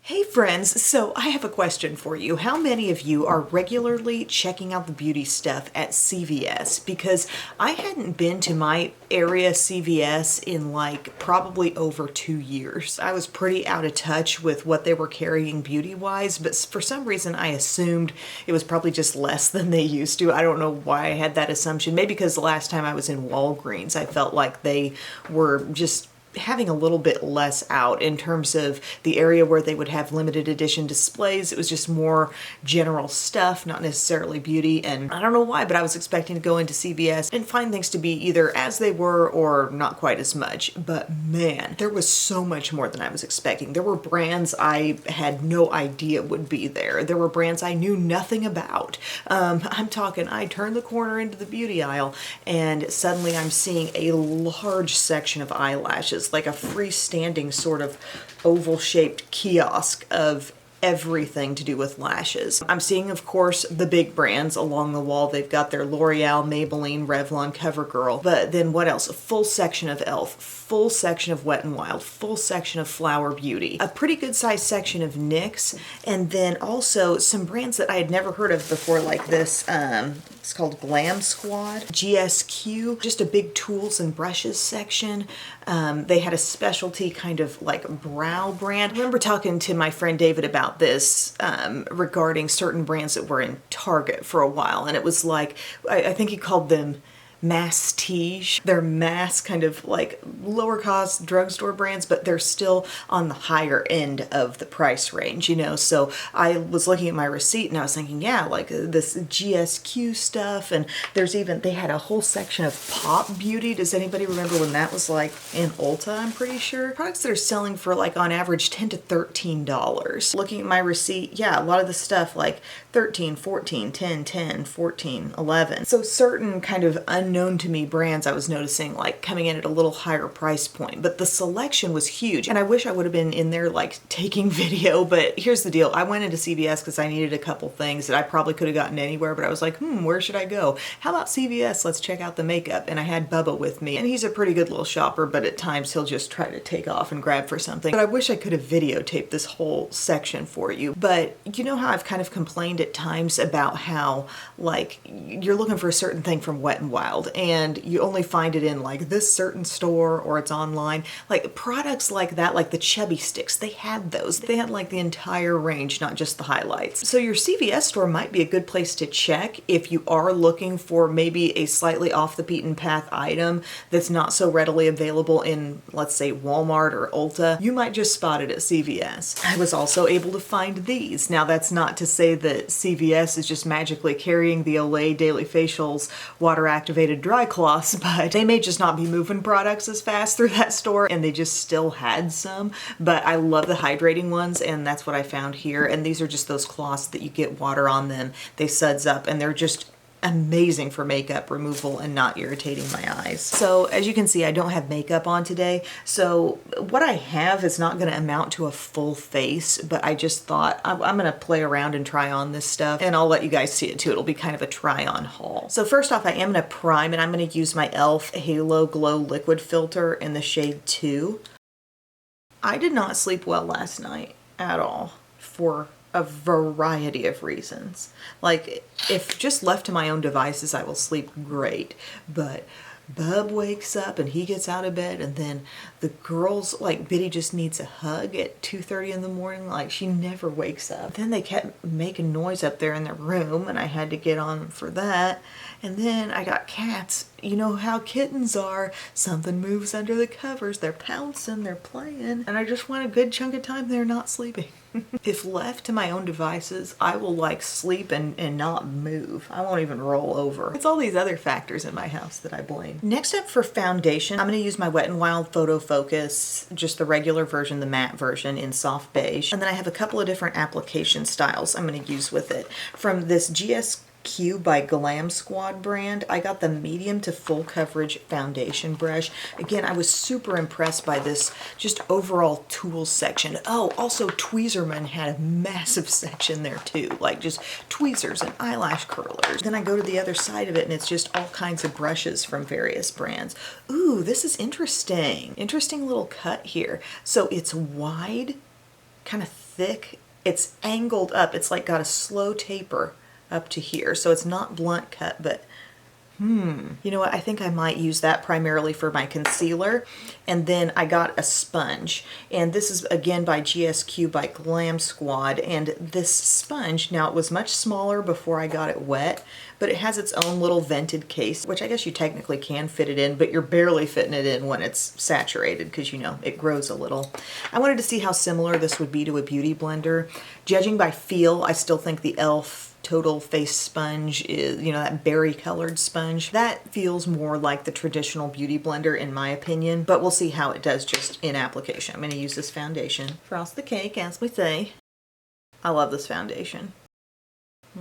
Hey friends, so I have a question for you. How many of you are regularly checking out the beauty stuff at CVS? Because I hadn't been to my area CVS in like probably over 2 years. I was pretty out of touch with what they were carrying beauty-wise, but for some reason I assumed it was probably just less than they used to. I don't know why I had that assumption. Maybe because the last time I was in Walgreens, I felt like they were just having a little bit less out in terms of the area where they would have limited edition displays. It was just more general stuff, not necessarily beauty. And I don't know why, but I was expecting to go into CVS and find things to be either as they were or not quite as much. But man, there was so much more than I was expecting. There were brands I had no idea would be there. There were brands I knew nothing about. I'm talking, I turned the corner into the beauty aisle and suddenly I'm seeing a large section of eyelashes, like a freestanding sort of oval-shaped kiosk of everything to do with lashes. I'm seeing, of course, the big brands along the wall. They've got their L'Oreal, Maybelline, Revlon, CoverGirl. But then what else? A full section of e.l.f., full section of Wet n Wild, full section of Flower Beauty, a pretty good sized section of NYX, and then also some brands that I had never heard of before, like this, it's called Glam Squad, GSQ, just a big tools and brushes section. They had a specialty kind of like brow brand. I remember talking to my friend David about this regarding certain brands that were in Target for a while, and it was like, I think he called them masstige. They're mass kind of like lower cost drugstore brands, but they're still on the higher end of the price range, you know? So I was looking at my receipt and I was thinking, yeah, like this GSQ stuff. And there's even, they had a whole section of Pop Beauty. Does anybody remember when that was like in Ulta? I'm pretty sure. Products that are selling for like on average $10 to $13. Looking at my receipt, yeah, a lot of the stuff like 13, 14, 10, 10, 14, 11. So certain kind of unknown to me brands I was noticing like coming in at a little higher price point, but the selection was huge. And I wish I would have been in there like taking video, but here's the deal. I went into CVS because I needed a couple things that I probably could have gotten anywhere, but I was like, where should I go? How about CVS? Let's check out the makeup. And I had Bubba with me, and he's a pretty good little shopper, but at times he'll just try to take off and grab for something. But I wish I could have videotaped this whole section for you. But you know how I've kind of complained at times about how like you're looking for a certain thing from Wet n Wild and you only find it in like this certain store or it's online. Like products like that, like the chubby sticks, they had those. They had like the entire range, not just the highlights. So your CVS store might be a good place to check if you are looking for maybe a slightly off the beaten path item that's not so readily available in, let's say, Walmart or Ulta. You might just spot it at CVS. I was also able to find these. Now that's not to say that CVS is just magically carrying the Olay Daily Facials water activated dry cloths, but they may just not be moving products as fast through that store and they just still had some. But I love the hydrating ones, and that's what I found here. And these are just those cloths that you get water on them. They suds up and they're just amazing for makeup removal and not irritating my eyes. So as you can see, I don't have makeup on today. So what I have is not going to amount to a full face, but I just thought I'm going to play around and try on this stuff, and I'll let you guys see it too. It'll be kind of a try on haul. So first off, I am going to prime, and I'm going to use my e.l.f. Halo Glow Liquid Filter in the shade 2. I did not sleep well last night at all for a variety of reasons. Like, if just left to my own devices, I will sleep great, but Bub wakes up and he gets out of bed, and then the girls, like Biddy just needs a hug at 2:30 in the morning. Like, she never wakes up. Then they kept making noise up there in their room and I had to get on for that. And then I got cats. You know how kittens are. Something moves under the covers. They're pouncing, they're playing. And I just want a good chunk of time there not sleeping. If left to my own devices, I will like sleep and not move. I won't even roll over. It's all these other factors in my house that I blame. Next up for foundation, I'm going to use my Wet n Wild Photo Focus, just the regular version, the matte version in soft beige. And then I have a couple of different application styles I'm going to use with it. From this GSQ by Glam Squad brand, I got the medium to full coverage foundation brush. Again, I was super impressed by this just overall tools section. Oh, also Tweezerman had a massive section there too, like just tweezers and eyelash curlers. Then I go to the other side of it and it's just all kinds of brushes from various brands. Ooh, this is interesting. Interesting little cut here. So it's wide, kind of thick. It's angled up. It's like got a slow taper up to here. So it's not blunt cut, but you know what? I think I might use that primarily for my concealer. And then I got a sponge. And this is again by GSQ by Glam Squad. And this sponge, now it was much smaller before I got it wet, but it has its own little vented case, which I guess you technically can fit it in, but you're barely fitting it in when it's saturated because, you know, it grows a little. I wanted to see how similar this would be to a beauty blender. Judging by feel, I still think the e.l.f. Total Face Sponge is, you know, that berry colored sponge. That feels more like the traditional beauty blender in my opinion, but we'll see how it does just in application. I'm going to use this foundation. Frost the cake, as we say. I love this foundation.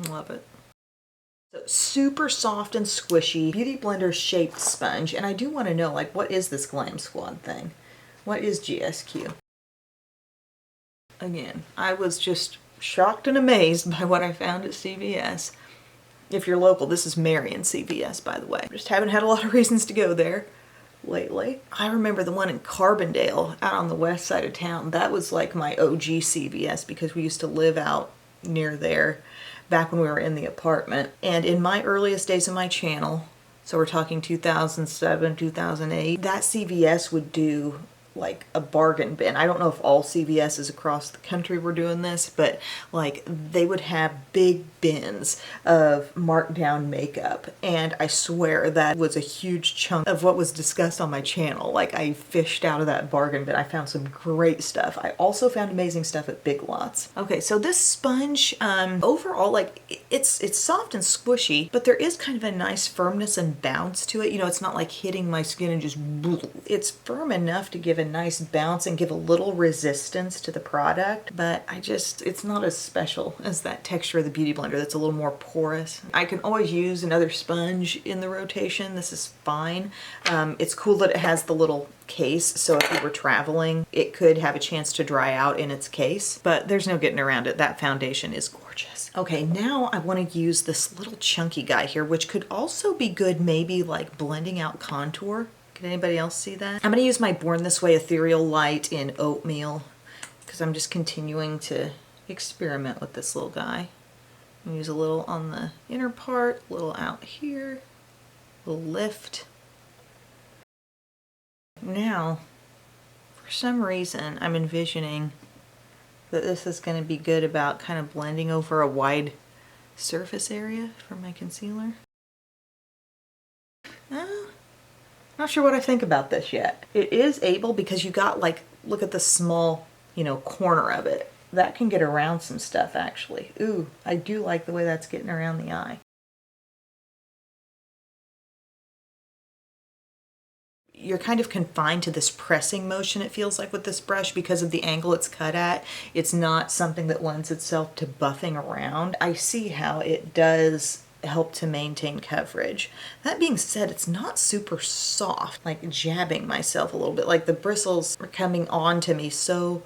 Love it. So, super soft and squishy, beauty blender shaped sponge. And I do want to know, like, what is this Glam Squad thing? What is GSQ? Again, I was just shocked and amazed by what I found at CVS. If you're local, this is Marion CVS, by the way. Just haven't had a lot of reasons to go there lately. I remember the one in Carbondale out on the west side of town. That was like my OG CVS because we used to live out near there back when we were in the apartment. And in my earliest days of my channel, so we're talking 2007, 2008, that CVS would do like a bargain bin. I don't know if all CVS's across the country were doing this, but like they would have big bins of marked down makeup. And I swear that was a huge chunk of what was discussed on my channel. Like I fished out of that bargain bin. I found some great stuff. I also found amazing stuff at Big Lots. Okay, so this sponge, overall, like it's soft and squishy, but there is kind of a nice firmness and bounce to it. You know, it's not like hitting my skin and just, it's firm enough to give a nice bounce and give a little resistance to the product, but it's not as special as that texture of the beauty blender that's a little more porous. I can always use another sponge in the rotation. This is fine. It's cool that it has the little case, so if you were traveling, it could have a chance to dry out in its case, but there's no getting around it. That foundation is gorgeous. Okay, now I want to use this little chunky guy here, which could also be good maybe like blending out contour. Can anybody else see that? I'm going to use my Born This Way Ethereal Light in Oatmeal because I'm just continuing to experiment with this little guy. I'm going to use a little on the inner part, a little out here, a little lift. Now, for some reason, I'm envisioning that this is going to be good about kind of blending over a wide surface area for my concealer. Not sure what I think about this yet. It is able, because you got like, look at the small, you know, corner of it. That can get around some stuff actually. Ooh, I do like the way that's getting around the eye. You're kind of confined to this pressing motion, it feels like, with this brush because of the angle it's cut at. It's not something that lends itself to buffing around. I see how it does help to maintain coverage. That being said, it's not super soft, like jabbing myself a little bit. Like the bristles are coming on to me so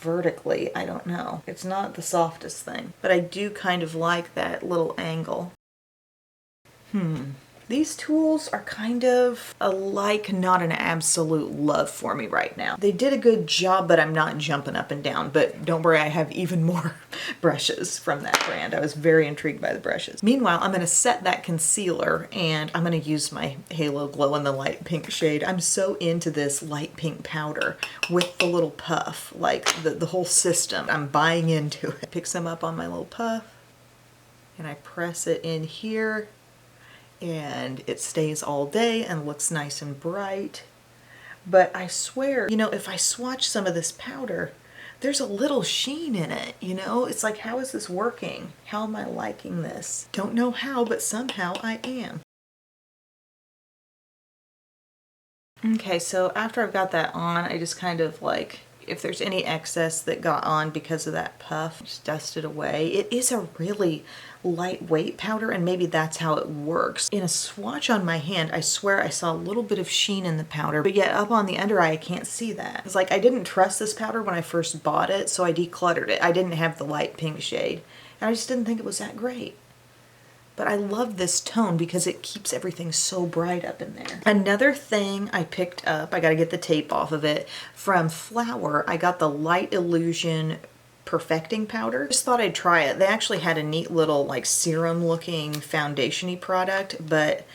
vertically. I don't know. It's not the softest thing, but I do kind of like that little angle. These tools are kind of not an absolute love for me right now. They did a good job, but I'm not jumping up and down. But don't worry, I have even more brushes from that brand. I was very intrigued by the brushes. Meanwhile, I'm going to set that concealer and I'm going to use my Halo Glow in the light pink shade. I'm so into this light pink powder with the little puff, like the whole system. I'm buying into it. Pick some up on my little puff and I press it in here. And it stays all day and looks nice and bright. But I swear, you know, if I swatch some of this powder, there's a little sheen in it, you know? It's like, how is this working? How am I liking this? Don't know how, but somehow I am. Okay, so after I've got that on, I just kind of like, if there's any excess that got on because of that puff, just dust it away. It is a really lightweight powder, and maybe that's how it works. In a swatch on my hand, I swear I saw a little bit of sheen in the powder, but yet up on the under eye, I can't see that. It's like I didn't trust this powder when I first bought it, so I decluttered it. I didn't have the light pink shade, and I just didn't think it was that great. But I love this tone because it keeps everything so bright up in there. Another thing I picked up, I gotta get the tape off of it, from Flower, I got the Light Illusion perfecting powder. Just thought I'd try it. They actually had a neat little like serum looking foundation-y product, but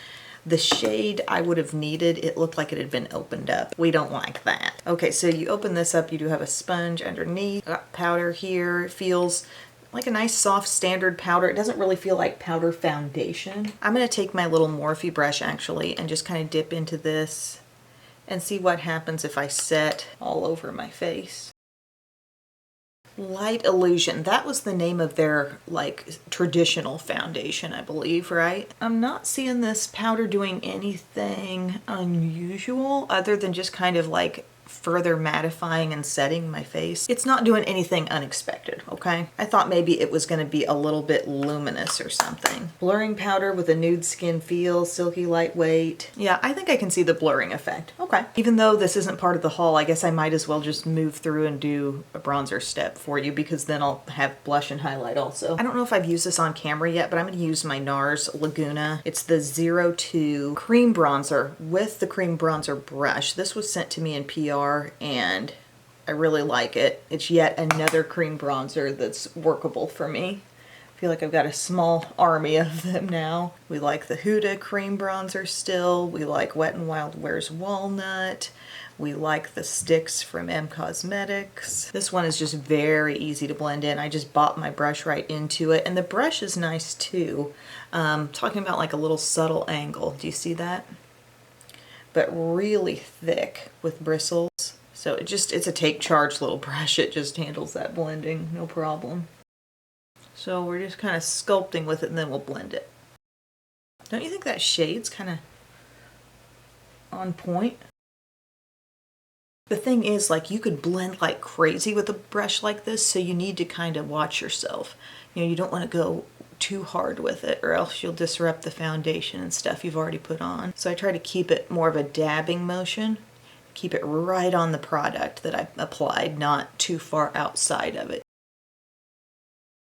the shade I would have needed, it looked like it had been opened up. We don't like that. Okay, so you open this up, you do have a sponge underneath. Got powder here. It feels like a nice soft standard powder. It doesn't really feel like powder foundation. I'm gonna take my little Morphe brush actually and just kind of dip into this and see what happens if I set all over my face. Light Illusion, that was the name of their like traditional foundation, I believe, right? I'm not seeing this powder doing anything unusual other than just kind of like further mattifying and setting my face. It's not doing anything unexpected, okay? I thought maybe it was gonna be a little bit luminous or something. Blurring powder with a nude skin feel, silky lightweight. Yeah, I think I can see the blurring effect. Okay. Even though this isn't part of the haul, I guess I might as well just move through and do a bronzer step for you because then I'll have blush and highlight also. I don't know if I've used this on camera yet, but I'm gonna use my NARS Laguna. It's the 02 cream bronzer with the cream bronzer brush. This was sent to me in PR and I really like it. It's yet another cream bronzer that's workable for me. I feel like I've got a small army of them now. We like the Huda cream bronzer still. We like Wet n Wild Wears Walnut. We like the sticks from M Cosmetics. This one is just very easy to blend in. I just bought my brush right into it, and the brush is nice too. Talking about like a little subtle angle. Do you see that? But really thick with bristles. So it's a take charge little brush. It just handles that blending, no problem. So we're just kind of sculpting with it and then we'll blend it. Don't you think that shade's kind of on point? The thing is, like, you could blend like crazy with a brush like this, so you need to kind of watch yourself. You know, you don't want to go too hard with it or else you'll disrupt the foundation and stuff you've already put on. So I try to keep it more of a dabbing motion, keep it right on the product that I applied, not too far outside of it.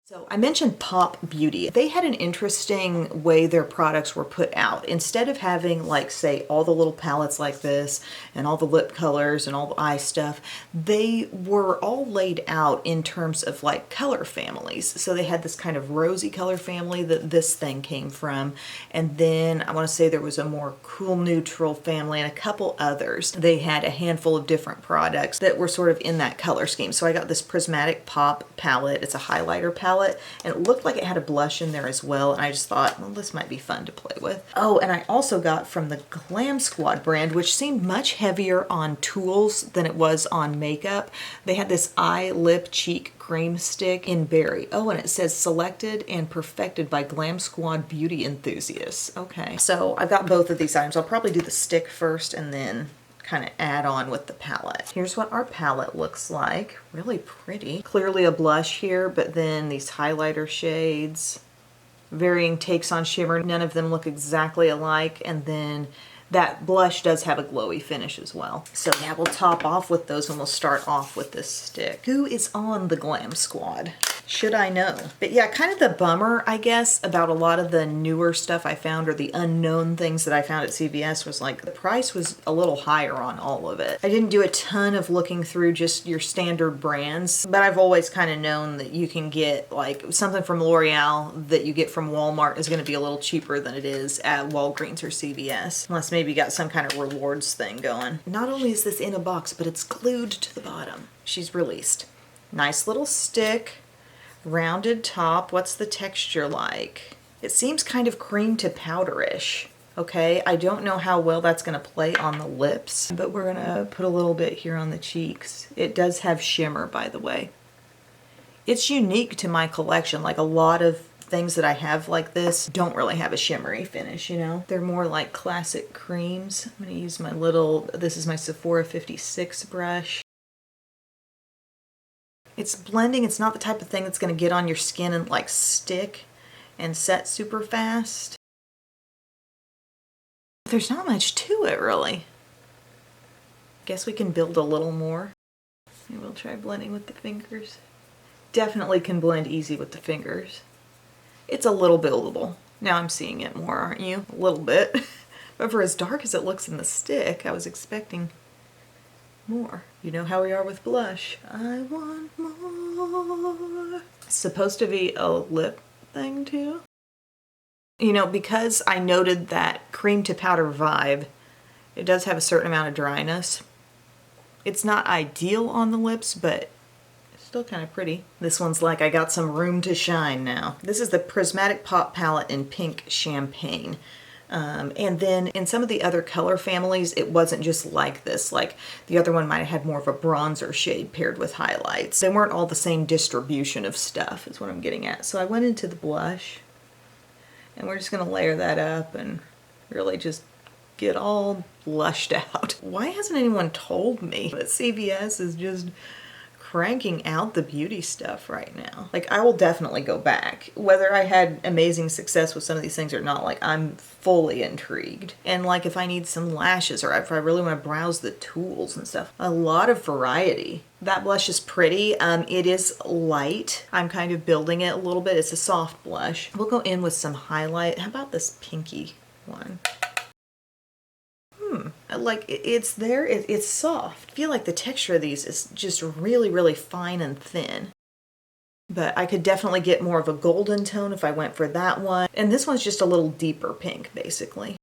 So I mentioned Pop Beauty. They had an interesting way their products were put out. Instead of having, like, say, all the little palettes like this and all the lip colors and all the eye stuff, they were all laid out in terms of like color families. So they had this kind of rosy color family that this thing came from. And then I want to say there was a more cool neutral family and a couple others. They had a handful of different products that were sort of in that color scheme. So I got this Prismatic Pop palette. It's a highlighter palette. And it looked like it had a blush in there as well, and I just thought, well, this might be fun to play with. Oh, and I also got from the Glam Squad brand, which seemed much heavier on tools than it was on makeup. They had this eye, lip, cheek cream stick in berry. Oh, and it says selected and perfected by Glam Squad beauty enthusiasts. Okay, so I've got both of these items. I'll probably do the stick first and then kind of add on with the palette. Here's what our palette looks like. Really pretty. Clearly a blush here, but then these highlighter shades, varying takes on shimmer. None of them look exactly alike, and then that blush does have a glowy finish as well. So yeah, we'll top off with those and we'll start off with this stick. Who is on the Glam Squad? Should I know? But yeah, kind of the bummer, I guess, about a lot of the newer stuff I found or the unknown things that I found at CVS was like the price was a little higher on all of it. I didn't do a ton of looking through just your standard brands, but I've always kind of known that you can get like something from L'Oreal that you get from Walmart is going to be a little cheaper than it is at Walgreens or CVS, unless maybe you got some kind of rewards thing going. Not only is this in a box, but it's glued to the bottom. She's released. Nice little stick. Rounded top. What's the texture like? It seems kind of cream to powderish. Okay, I don't know how well that's going to play on the lips, but we're going to put a little bit here on the cheeks. It does have shimmer, by the way. It's unique to my collection. Like a lot of things that I have like this don't really have a shimmery finish, you know? They're more like classic creams. I'm going to use my little, this is my Sephora 56 brush. It's blending. It's not the type of thing that's going to get on your skin and like stick and set super fast. There's not much to it really. Guess we can build a little more. Maybe we'll try blending with the fingers. Definitely can blend easy with the fingers. It's a little buildable. Now I'm seeing it more, aren't you? A little bit. But for as dark as it looks in the stick, I was expecting more. You know how we are with blush. I want more. It's supposed to be a lip thing too. You know, because I noted that cream to powder vibe, it does have a certain amount of dryness. It's not ideal on the lips, but it's still kind of pretty. This one's like, I got some room to shine now. This is the Prismatic Pop Palette in Pink Champagne. And then in some of the other color families, it wasn't just like this. Like the other one might have had more of a bronzer shade paired with highlights. They weren't all the same distribution of stuff, is what I'm getting at. So I went into the blush, and we're just gonna layer that up and really just get all blushed out. Why hasn't anyone told me that CVS is just cranking out the beauty stuff right now? Like, I will definitely go back. Whether I had amazing success with some of these things or not, like, I'm fully intrigued. And like, if I need some lashes or if I really want to browse the tools and stuff, a lot of variety. That blush is pretty. It is light. I'm kind of building it a little bit. It's a soft blush. We'll go in with some highlight. How about this pinky one? Like, it's there, it's soft. I feel like the texture of these is just really, really fine and thin. But I could definitely get more of a golden tone if I went for that one. And this one's just a little deeper pink, basically.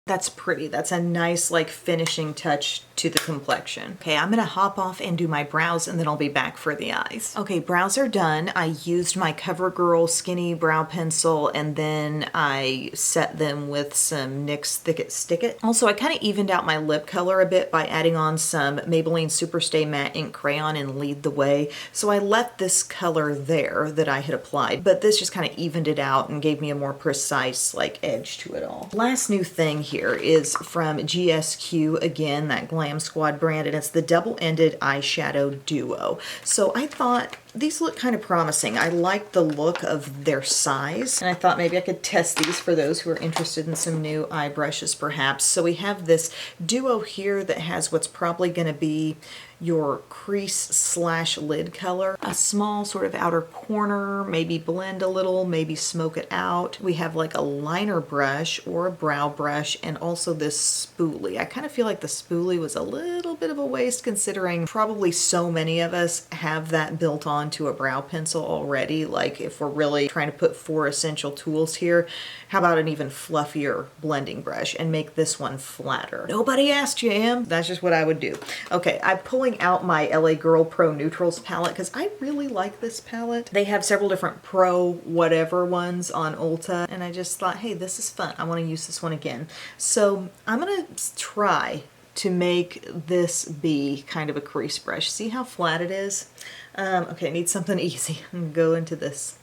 That's pretty. That's a nice, like, finishing touch to the complexion. Okay, I'm gonna hop off and do my brows, and then I'll be back for the eyes. Okay, brows are done. I used my CoverGirl Skinny Brow Pencil, and then I set them with some NYX Thick It Stick It. Also, I kind of evened out my lip color a bit by adding on some Maybelline Superstay Matte Ink Crayon in Lead the Way. So I left this color there that I had applied, but this just kind of evened it out and gave me a more precise, like, edge to it all. Last new thing here is from GSQ, again, that Glam Squad brand, and it's the double-ended eyeshadow duo. So I thought these look kind of promising. I like the look of their size, and I thought maybe I could test these for those who are interested in some new eye brushes perhaps. So we have this duo here that has what's probably going to be your crease slash lid color. A small sort of outer corner, maybe blend a little, maybe smoke it out. We have like a liner brush or a brow brush, and also this spoolie. I kind of feel like the spoolie was a little bit of a waste, considering probably so many of us have that built onto a brow pencil already. Like, if we're really trying to put 4 essential tools here, how about an even fluffier blending brush and make this one flatter? Nobody asked you, Em. That's just what I would do. Okay, I'm pulling out my LA Girl Pro Neutrals palette because I really like this palette. They have several different pro whatever ones on Ulta, and I just thought, hey, this is fun. I want to use this one again. So I'm gonna try to make this be kind of a crease brush. See how flat it is? Okay, I need something easy. I'm gonna go into this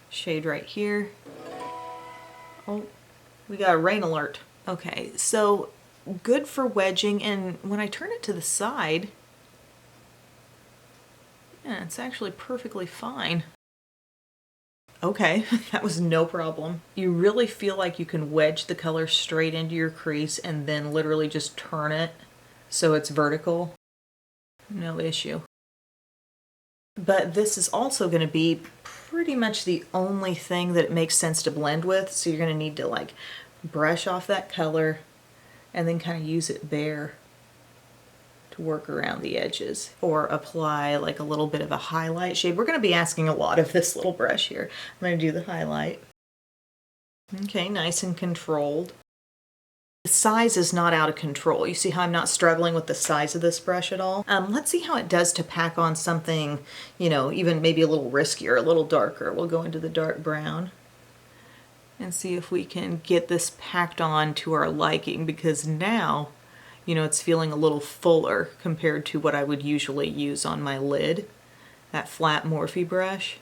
shade right here. Oh, we got a rain alert. Okay, so good for wedging, and when I turn it to the side, yeah, it's actually perfectly fine. Okay, that was no problem. You really feel like you can wedge the color straight into your crease and then literally just turn it so it's vertical. No issue. But this is also going to be pretty much the only thing that it makes sense to blend with, so you're going to need to like brush off that color and then kind of use it bare to work around the edges, or apply like a little bit of a highlight shade. We're going to be asking a lot of this little brush here. I'm going to do the highlight. Okay, nice and controlled. The size is not out of control. You see how I'm not struggling with the size of this brush at all? Let's see how it does to pack on something, you know, even maybe a little riskier, a little darker. We'll go into the dark brown and see if we can get this packed on to our liking, because now, you know, it's feeling a little fuller compared to what I would usually use on my lid. That flat Morphe brush.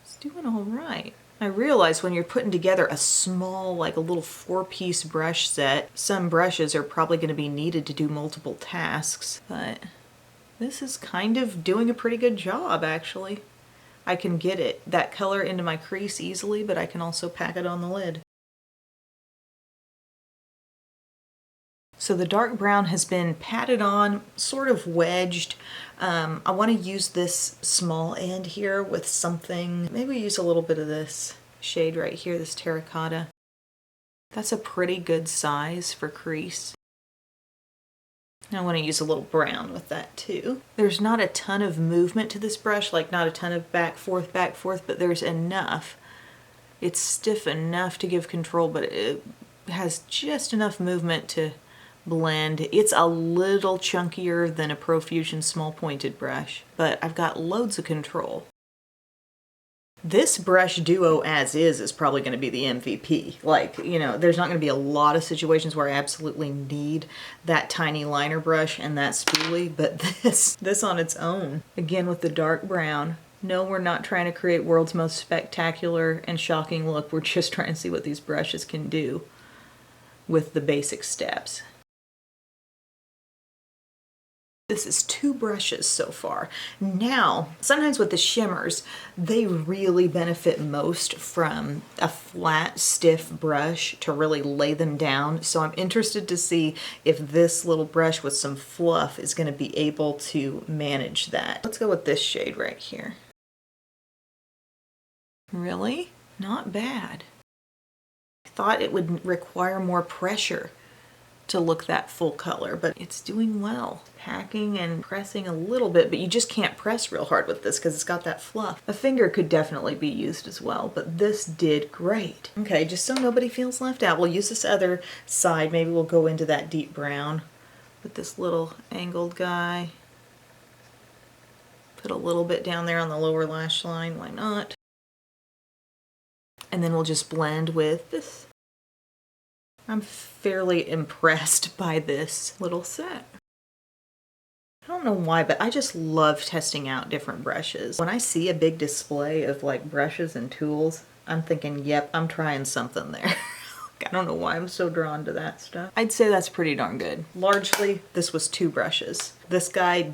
It's doing all right. I realize when you're putting together a small, like a little 4-piece brush set, some brushes are probably going to be needed to do multiple tasks, but this is kind of doing a pretty good job, actually. I can get that color into my crease easily, but I can also pack it on the lid. So the dark brown has been patted on, sort of wedged. I want to use this small end here with something, maybe use a little bit of this shade right here, this terracotta. That's a pretty good size for crease. I want to use a little brown with that too. There's not a ton of movement to this brush, like not a ton of back, forth, but there's enough. It's stiff enough to give control, but it has just enough movement to blend. It's a little chunkier than a Profusion small pointed brush, but I've got loads of control. This brush duo as is probably going to be the MVP. Like, you know, there's not going to be a lot of situations where I absolutely need that tiny liner brush and that spoolie, but this on its own, again with the dark brown. No, we're not trying to create world's most spectacular and shocking look. We're just trying to see what these brushes can do with the basic steps. This is 2 brushes so far. Now, sometimes with the shimmers, they really benefit most from a flat, stiff brush to really lay them down. So I'm interested to see if this little brush with some fluff is going to be able to manage that. Let's go with this shade right here. Really? Not bad. I thought it would require more pressure to look that full color, but it's doing well. Packing and pressing a little bit, but you just can't press real hard with this because it's got that fluff. A finger could definitely be used as well, but this did great. Okay, just so nobody feels left out, we'll use this other side. Maybe we'll go into that deep brown with this little angled guy. Put a little bit down there on the lower lash line, why not? And then we'll just blend with this. I'm fairly impressed by this little set. I don't know why, but I just love testing out different brushes. When I see a big display of like brushes and tools, I'm thinking, yep, I'm trying something there. I don't know why I'm so drawn to that stuff. I'd say that's pretty darn good. Largely, this was 2 brushes. This guy,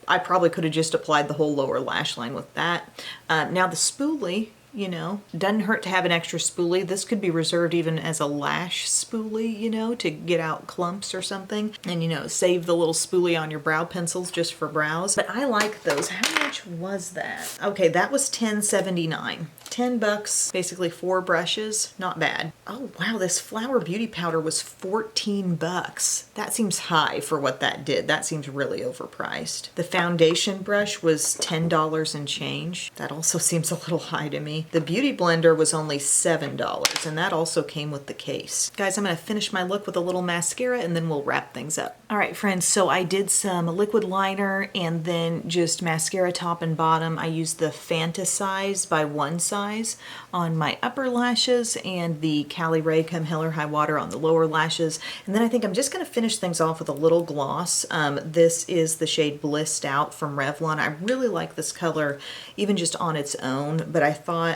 I probably could have just applied the whole lower lash line with that. Now the spoolie, you know, doesn't hurt to have an extra spoolie. This could be reserved even as a lash spoolie, you know, to get out clumps or something. And, you know, save the little spoolie on your brow pencils just for brows. But I like those. How much was that? Okay, that was $10.79. $10, basically 4 brushes. Not bad. Oh, wow, this Flower Beauty powder was $14. That seems high for what that did. That seems really overpriced. The foundation brush was $10 and change. That also seems a little high to me. The Beauty Blender was only $7, and that also came with the case. Guys, I'm going to finish my look with a little mascara, and then we'll wrap things up. All right, friends, so I did some liquid liner and then just mascara top and bottom. I used the Fantasize by One Size on my upper lashes and the Cali Ray Come Hell or High Water on the lower lashes. And then I think I'm just going to finish things off with a little gloss. This is the shade Blissed Out from Revlon. I really like this color, even just on its own, but I thought,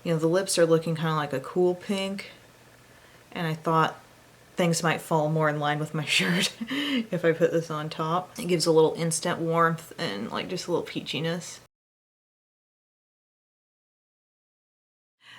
you know, the lips are looking kind of like a cool pink, and I thought things might fall more in line with my shirt if I put this on top. It gives a little instant warmth and like just a little peachiness.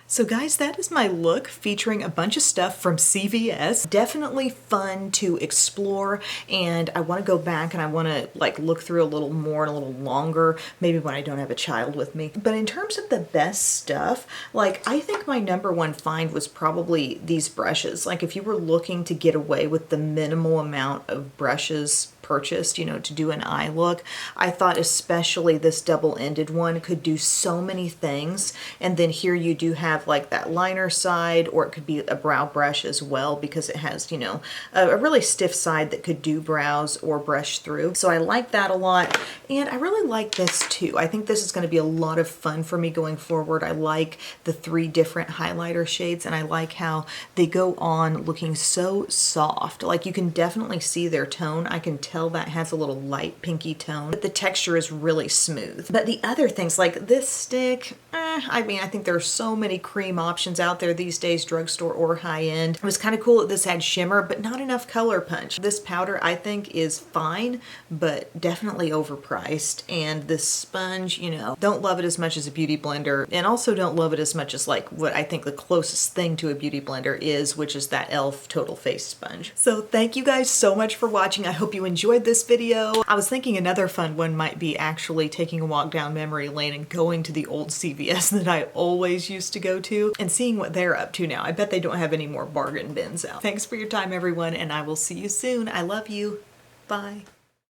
So guys, that is my look featuring a bunch of stuff from CVS. Definitely fun to explore, and I want to go back and I want to like look through a little more and a little longer, maybe when I don't have a child with me. But in terms of the best stuff, like I think my #1 find was probably these brushes. Like if you were looking to get away with the minimal amount of brushes purchased, you know, to do an eye look, I thought especially this double-ended one could do so many things. And then here you do have like that liner side, or it could be a brow brush as well, because it has, you know, a really stiff side that could do brows or brush through. So I like that a lot, and I really like this too. I think this is going to be a lot of fun for me going forward. I like the 3 different highlighter shades, and I like how they go on looking so soft. Like you can definitely see their tone. I can tell that has a little light pinky tone, but the texture is really smooth. But the other things like this stick, I mean, I think there are so many cream options out there these days, drugstore or high-end. It was kind of cool that this had shimmer, but not enough color punch. This powder I think is fine, but definitely overpriced. And this sponge, you know, don't love it as much as a beauty blender, and also don't love it as much as like what I think the closest thing to a beauty blender is, which is that e.l.f. Total Face Sponge. So thank you guys so much for watching. I hope you enjoyed this video. I was thinking another fun one might be actually taking a walk down memory lane and going to the old CVS that I always used to go to and seeing what they're up to now. I bet they don't have any more bargain bins out. Thanks for your time, everyone, and I will see you soon. I love you. Bye.